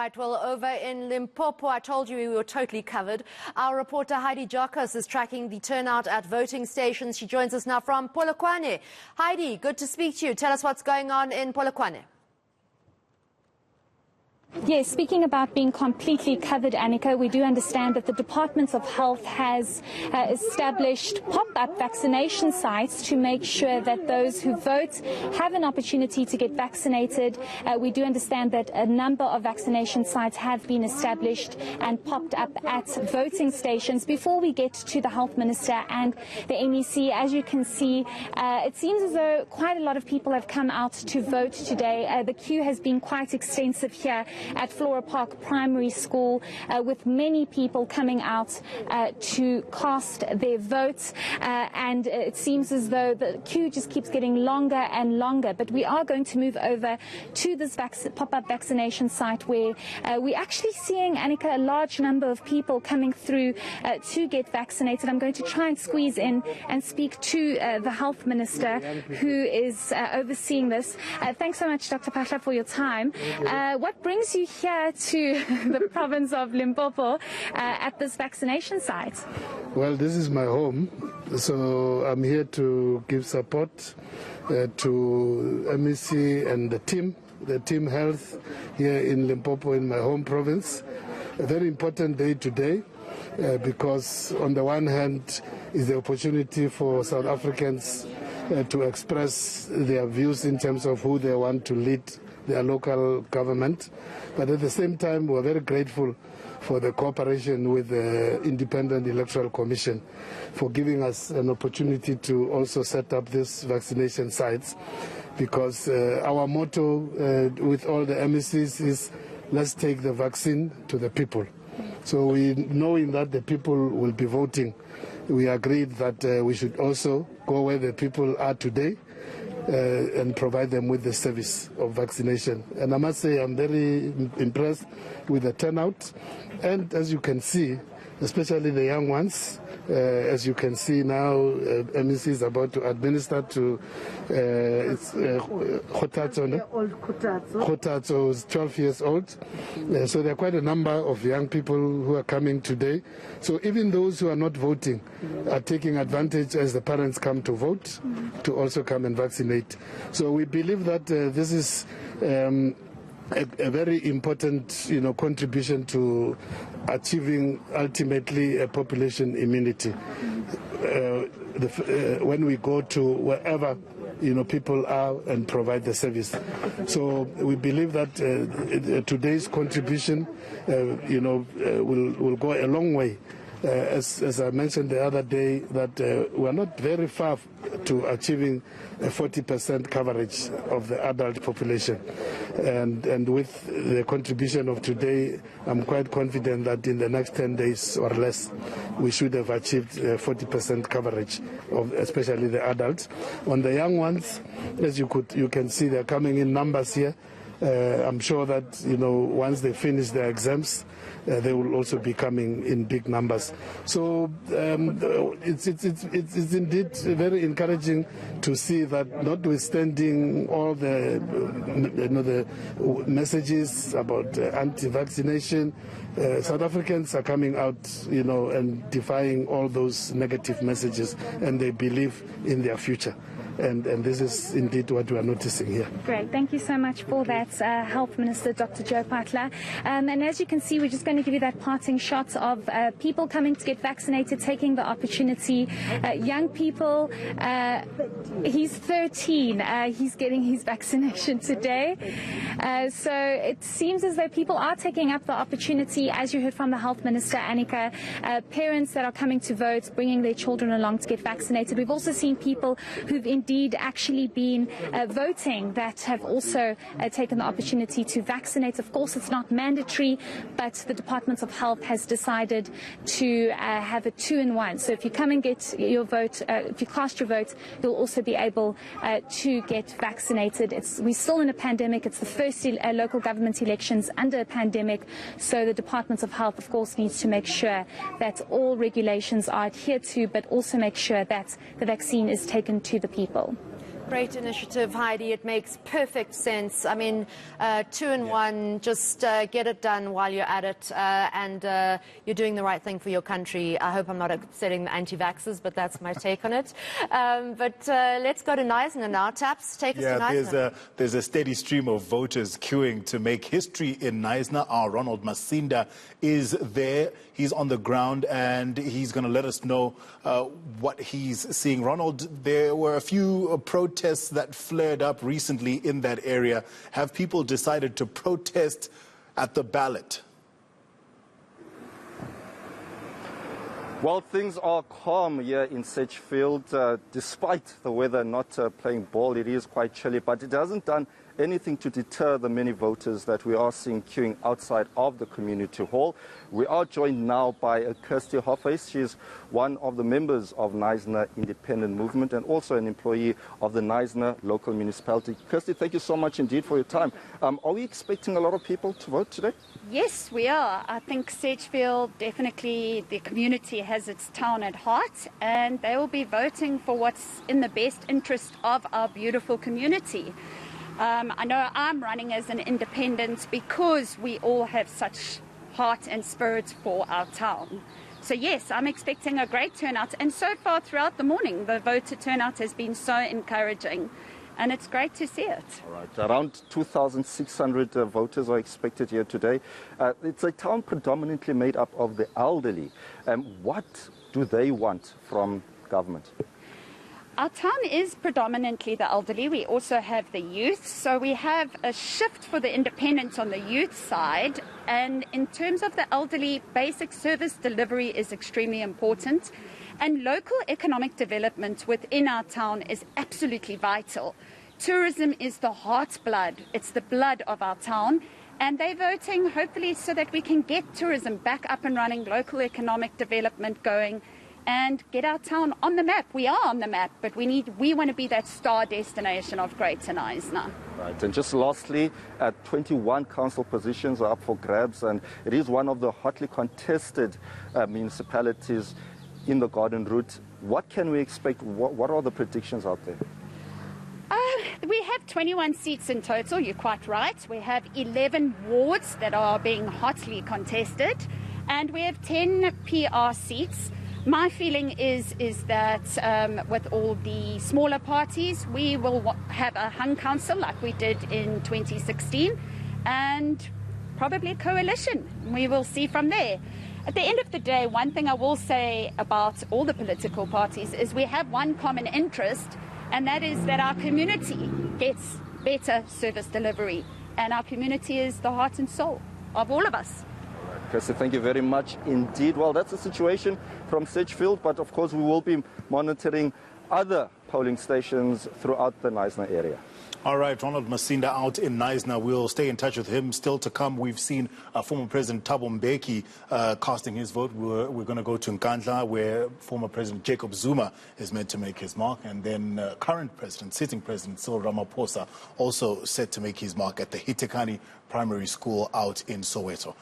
right, well, over in Limpopo, I told you we were totally covered. Our reporter Heidi Giokos is tracking the turnout at voting stations. She joins us now from Polokwane. Heidi, good to speak to you. Tell us what's going on in Polokwane. Yes, speaking about being completely covered, Annika, we do understand that the Department of Health has established pop-up vaccination sites to make sure that those who vote have an opportunity to get vaccinated. We do understand that a number of vaccination sites have been established and popped up at voting stations. Before we get to the Health Minister and the MEC, as you can see, it seems as though quite a lot of people have come out to vote today. The queue has been quite extensive here at Flora Park Primary School, with many people coming out to cast their votes, and it seems as though the queue just keeps getting longer and longer. But we are going to move over to this pop-up vaccination site where we're actually seeing, Annika, a large number of people coming through to get vaccinated. I'm going to try and squeeze in and speak to the Health Minister who is overseeing this. Thanks so much, Dr. Phaahla, for your time. What brings you here to the province of Limpopo at this vaccination site? Well, this is my home, so I'm here to give support to MEC and the team health here in Limpopo, in my home province. A very important day today because on the one hand is the opportunity for South Africans to express their views in terms of who they want to lead their local government, but at the same time we're very grateful for the cooperation with the Independent Electoral Commission for giving us an opportunity to also set up these vaccination sites, because our motto with all the MECs is let's take the vaccine to the people. So we, knowing that the people will be voting, we agreed that we should also go where the people are today and provide them with the service of vaccination. And I must say I'm very impressed with the turnout. And as you can see, especially the young ones, as you can see now, MEC is about to administer to Khotatso is 12 years old. So there are quite a number of young people who are coming today. So even those who are not voting are taking advantage as the parents come to vote to also come and vaccinate. So we believe that this is a very important, contribution to achieving ultimately a population immunity. When we go to wherever people are and provide the service. So we believe that today's contribution, will go a long way. As I mentioned the other day, that we're not very far to achieving a 40% coverage of the adult population. And with the contribution of today, I'm quite confident that in the next 10 days or less, we should have achieved 40% coverage of especially the adults. On the young ones, as you can see, they're coming in numbers here. I'm sure that once they finish their exams, they will also be coming in big numbers. So it's indeed very encouraging to see that, notwithstanding all the the messages about anti-vaccination, South Africans are coming out and defying all those negative messages, and they believe in their future. And this is indeed what we are noticing here. Great. Thank you so much for that, Health Minister Dr. Joe Phaahla. And as you can see, we're just going to give you that parting shot of people coming to get vaccinated, taking the opportunity. Young people, he's 13. He's getting his vaccination today. So it seems as though people are taking up the opportunity, as you heard from the Health Minister, Annika. Parents that are coming to vote, bringing their children along to get vaccinated. We've also seen people who've indeed actually been voting that have also taken the opportunity to vaccinate. Of course, it's not mandatory, but the Department of Health has decided to have a 2-in-1. So if you come and get your vote, if you cast your vote, you'll also be able to get vaccinated. We're still in a pandemic. It's the first local government elections under a pandemic. So the Department of Health, of course, needs to make sure that all regulations are adhered to, but also make sure that the vaccine is taken to the people. Great initiative, Heidi. It makes perfect sense. I mean, 2 in 1, just get it done while you're at it, and you're doing the right thing for your country. I hope I'm not upsetting the anti-vaxxers, but that's my take on it. But let's go to KNYSNA now. Taps, take us to KNYSNA. There's a steady stream of voters queuing to make history in KNYSNA. Our RONALD MASINDA is there. He's on the ground, and he's going to let us know what he's seeing. RONALD, there were a few protests that flared up recently in that area. Have people decided to protest at the ballot? Well, things are calm here in Sedgefield, despite the weather not playing ball. It is quite chilly, but it hasn't done anything to deter the many voters that we are seeing queuing outside of the community hall. We are joined now by Heidi Giokos. She is one of the members of KNYSNA Independent Movement and also an employee of the KNYSNA local municipality. Heidi, thank you so much indeed for your time. Are we expecting a lot of people to vote today? Yes, we are. I think Sedgefield, definitely the community has its town at heart, and they will be voting for what's in the best interest of our beautiful community. I know I'm running as an independent because we all have such heart and spirit for our town. So yes, I'm expecting a great turnout, and so far throughout the morning the voter turnout has been so encouraging, and it's great to see it. All right, around 2,600 voters are expected here today. It's a town predominantly made up of the elderly. What do they want from government? Our town is predominantly the elderly. We also have the youth. So we have a shift for the independents on the youth side. And in terms of the elderly, basic service delivery is extremely important. And local economic development within our town is absolutely vital. Tourism is the heart's blood. It's the blood of our town. And they're voting hopefully so that we can get tourism back up and running, local economic development going, and get our town on the map. We are on the map, but we want to be that star destination of Greater KNYSNA. Right, and just lastly, 21 council positions are up for grabs, and it is one of the hotly contested municipalities in the Garden Route. What can we expect? What are the predictions out there? We have 21 seats in total, you're quite right. We have 11 wards that are being hotly contested, and we have 10 PR seats. My feeling is that with all the smaller parties, we will have a hung council like we did in 2016, and probably a coalition. We will see from there. At the end of the day, one thing I will say about all the political parties is we have one common interest, and that is that our community gets better service delivery, and our community is the heart and soul of all of us. Heidi, thank you very much indeed. Well, that's the situation from Sedgefield, but of course we will be monitoring other polling stations throughout the KNYSNA area. All right, RONALD MASINDA out in KNYSNA. We'll stay in touch with him. Still to come, we've seen former President Thabo Mbeki casting his vote. We're going to go to Nkandla, where former President Jacob Zuma is meant to make his mark. And then current president, sitting president Cyril Ramaphosa, also set to make his mark at the Hitekani Primary School out in Soweto.